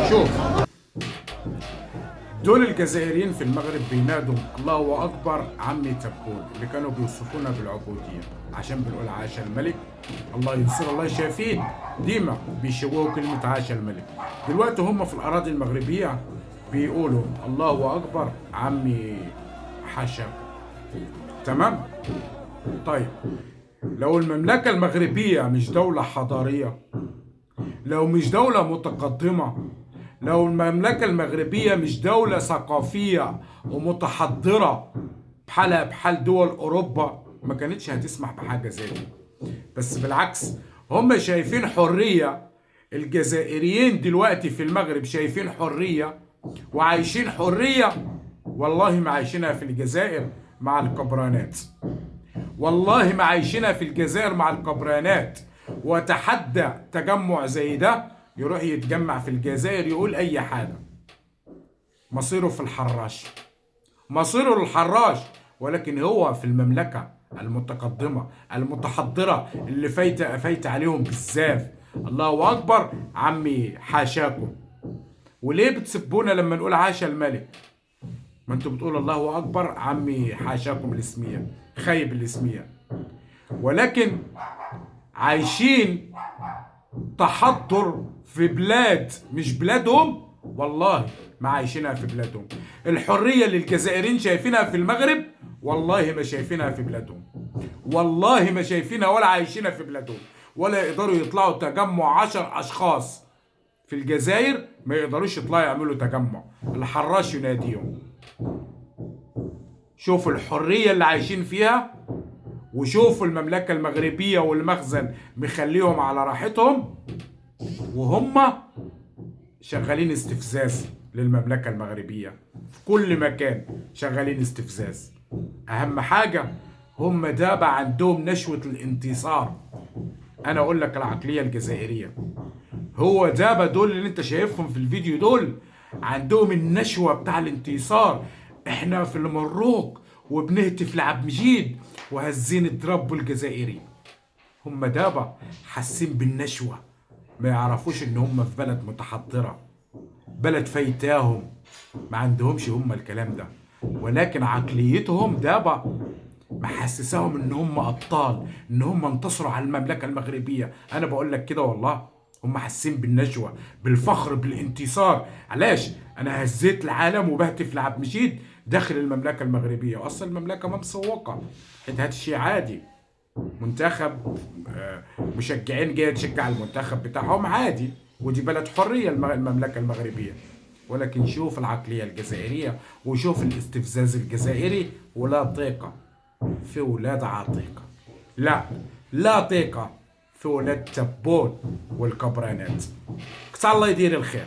شوف، دول الجزائريين في المغرب بينادوا الله اكبر عمي تبون، اللي كانوا بيوصفونا بالعبوديه عشان بنقول عاش الملك الله ينصر الله يشافيه. ديما بيشوهوا كلمه عاش الملك. دلوقتي هم في الاراضي المغربيه بيقولوا الله اكبر عمي حاشاكم. تمام. طيب، لو المملكه المغربيه مش دوله حضاريه، لو مش دولة متقدمة، لو المملكة المغربية مش دولة ثقافية ومتحضرة بحالها بحال دول أوروبا، ما كانتش هتسمح بحاجة زي دي. بس بالعكس، هم شايفين حرية. الجزائريين دلوقتي في المغرب شايفين حرية وعايشين حرية. والله ما عايشينها في الجزائر مع الكبرانات، والله ما عايشينها في الجزائر مع الكبرانات. وتحدى تجمع زي ده يروح يتجمع في الجزائر يقول اي حاجه، مصيره في الحراش، مصيره للحراش. ولكن هو في المملكه المتقدمه المتحضره اللي فايته عليهم بالزاف. الله اكبر عمي حاشاكم. وليه بتسبونا لما نقول عاش الملك؟ ما انتوا بتقول الله اكبر عمي حاشاكم الاسميه، خايب الاسميه. ولكن عايشين تحضر في بلاد مش بلادهم، والله ما عايشينها في بلادهم. الحرية اللي الجزائريين شايفينها في المغرب والله ما شايفينها في بلادهم، والله ما شايفينها ولا عايشينها في بلادهم. ولا يقدروا يطلعوا تجمع 10 أشخاص في الجزائر، ما يقدروش يطلعوا يعملوا تجمع، الحراش يناديهم. شوفوا الحرية اللي عايشين فيها، وشوفوا المملكة المغربية والمخزن مخليهم على راحتهم، وهم شغالين استفزاز للمملكة المغربية في كل مكان، شغالين استفزاز. أهم حاجة هم دابا عندهم نشوة الانتصار. أنا أقول لك العقلية الجزائرية، هو دابا دول اللي أنت شايفهم في الفيديو دول عندهم النشوة بتاع الانتصار. إحنا في المروك وبنهتف لعبد مجيد وهزين الدرب الجزائري. هم دابا حاسين بالنشوة، ما يعرفوش ان هم في بلد متحضرة، بلد فايتاهم، ما عندهمش هم الكلام ده. ولكن عقليتهم دابا محسساهم ان هم ابطال، ان هم انتصروا على المملكة المغربية. انا بقول لك كده والله، هم حاسين بالنشوة، بالفخر، بالانتصار. علاش انا هزيت العالم وبهتف لعبد مجيد داخل المملكة المغربية، واصلا المملكة ما مسوقة. هذا الشيء عادي. منتخب مشجعين جايه تشجع المنتخب بتاعهم عادي، ودي بلد حريه المملكه المغربيه. ولكن شوف العقليه الجزائريه وشوف الاستفزاز الجزائري. ولا طيقه في ولاد عتيقه، لا، لا طيقه في ولاد تبون والكبرانات. الله يدير الخير.